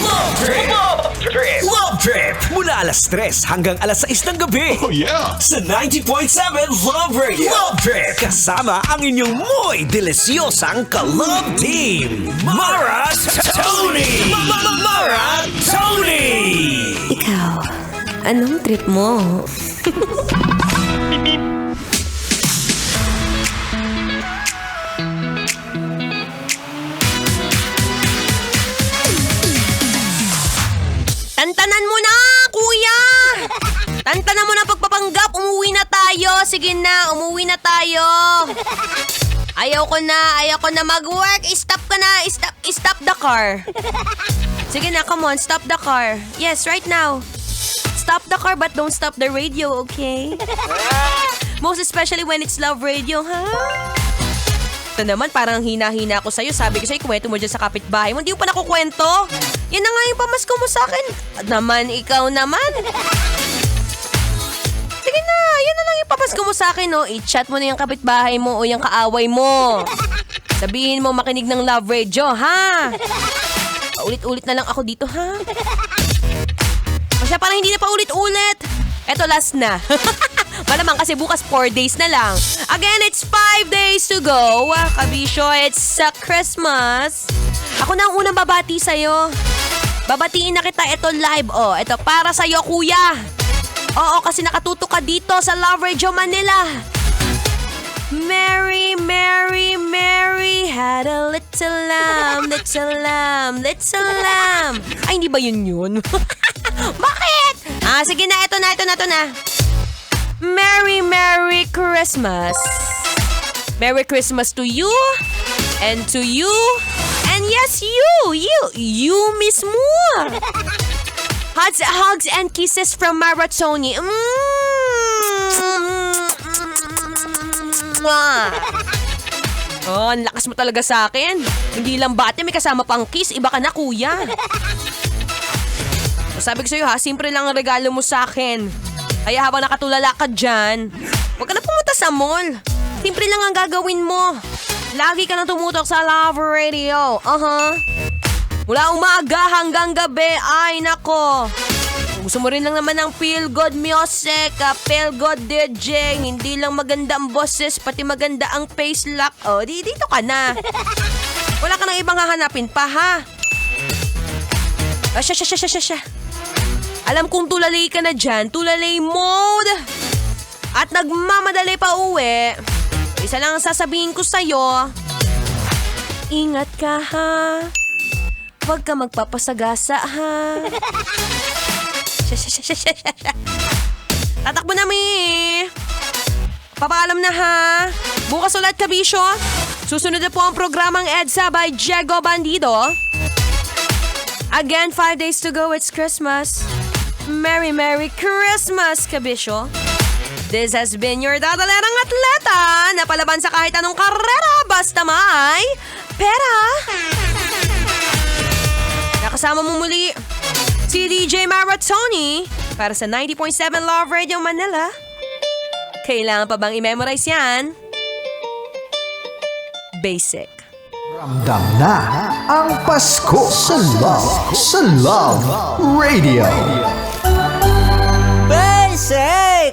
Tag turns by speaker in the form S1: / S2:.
S1: Love Trip! Love Trip! Mula alas 3 hanggang alas 6 ng gabi.
S2: Oh yeah!
S1: Sa 90.7 Love Radio. Love Trip! Kasama ang inyong muy delisyosang ka-love team. Mara Tony! Mara Tony!
S3: Ikaw, anong trip mo? Tantanan mo na, kuya! Tantanan mo na pagpapanggap, umuwi na tayo. Sige na, umuwi na tayo. Ayaw ko na mag-work. Stop ka na, stop the car. Sige na, come on, stop the car. Yes, right now. Stop the car but don't stop the radio, okay? Most especially when it's love radio, ha? Ito naman, parang hina-hina ako sa'yo. Sabi ko sa'yo, kwento mo dyan sa kapitbahay mo. Hindi mo pa nakukwento. Yan na nga yung pamasko mo sa'kin. At naman, ikaw naman. Sige na, yan na lang yung pamasko mo sa'kin, no? I-chat mo na yung kapitbahay mo o yung kaaway mo. Sabihin mo makinig ng love radio, ha? Paulit-ulit na lang ako dito, ha? O siya, parang hindi na pa ulit-ulit. Eto, last na. Malamang kasi bukas 4 days na lang. Again, it's 5 days to go. Kabisyo, it's Christmas. Ako na ang unang babati sa'yo. Babatiin na kita, ito live. Oh, ito para sa'yo, kuya. Oo, kasi nakatuto ka dito sa Love Radio Manila. Mary, Mary, Mary had a little lamb, little lamb, little lamb. Ay, hindi ba yun? Bakit? Sige na, ito na. Merry, Merry Christmas. Merry Christmas to you, and to you, and yes, you mismo. Hugs and kisses from Maratoni. Oh, ang lakas mo talaga sa akin. Hindi lang bate, may kasama pang kiss. Iba ka na, kuya. Sabi ko sa'yo ha, simple lang ang regalo mo sa akin. Kaya habang nakatulala ka dyan, huwag ka na pumunta sa mall. Simple lang ang gagawin mo. Lagi ka na tumutok sa Love Radio. Mula umaga hanggang gabi, ay nako. Gusto mo rin lang naman ng feel-good music, feel-good DJ. Hindi lang maganda ang boses, pati maganda ang face lock. Oh, dito ka na. Wala ka nang ibang hahanapin pa, ha? Siya. Alam kong tulalay ka na dyan, tulalay mode. At nagmamadali pa uwi. Isa lang ang sasabihin ko sa'yo. Ingat ka, ha? Huwag ka magpapasagasa, ha? Tatakbo na, mi. Papaalam na, ha? Bukas ulit, kabisyo. Susunod na po ang programang EDSA by Diego Bandido. Again, 5 days to go, it's Christmas. Merry, Merry Christmas, kabisyo. This has been your dadalerang atleta na palaban sa kahit anong karera basta may pera. Nakasama mo muli si DJ Maratoni para sa 90.7 Love Radio Manila. Kailangan pa bang i-memorize yan? Basic.
S4: Ramdam na ang Pasko sa Love Radio.
S1: Basic!